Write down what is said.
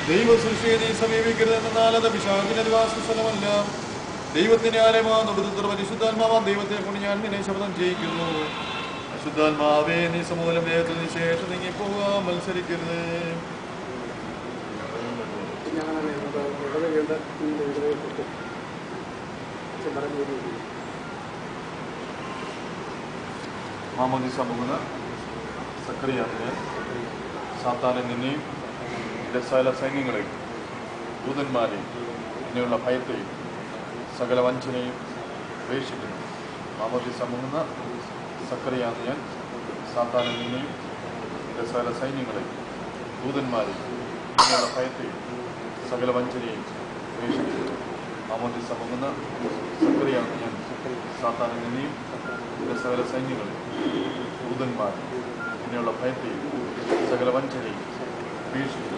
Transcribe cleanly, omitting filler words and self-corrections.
ദൈവ സൃഷ്ടിയെ നീ സമീപിക്കരുതെന്നാൽ അത് പിശാചിന്റെ നിവാസ സ്ഥലമല്ല, ദൈവത്തിന്റെ ആലയമാകുന്നു. പുത്ര പരിശുദ്ധാത്മാവാം ദൈവത്തെ കൊണ്ട് ഞാൻ നിന്നെ ശബ്ദം ചെയ്യിക്കുന്നു. അശുദ്ധാത്മാവേ, നീ സമൂലം വേഗത്തിൽ നീ ശേഷം നീങ്ങിപ്പോവുക, മത്സരിക്കരുത്. മാമോദീസ മുകുന്ന സക്കറിയാവിനെ സാത്താനിൽ നിന്നെയും എൻ്റെ സകല സൈന്യങ്ങളെയും ദൂതന്മാരെയും ഇങ്ങനെയുള്ള ഭയത്തെയും സകല വഞ്ചനയും ഉപേക്ഷിക്കുന്നു. മാമോദീസ മുകുന്ന സക്കറിയാന്ന് ഞാൻ സാത്താനിൽ നിന്നെയും എൻ്റെ സകല സൈന്യങ്ങളെയും ദൂതന്മാരെയും ഇങ്ങനെയുള്ള ഭയത്തെയും സകല വഞ്ചനയും ഉപേക്ഷിക്കുന്നു. മാമോദീസ മുകുന്ന സക്കറിയാന്ന് ഞാൻ സാത്താനിൽ നിന്നെയും എൻ്റെ സകല സൈന്യങ്ങളെയും ദൂതന്മാരെയും ഇങ്ങനെയുള്ള ഭയത്തെയും സകല വഞ്ചനയും ഉപേക്ഷിക്കുന്നു.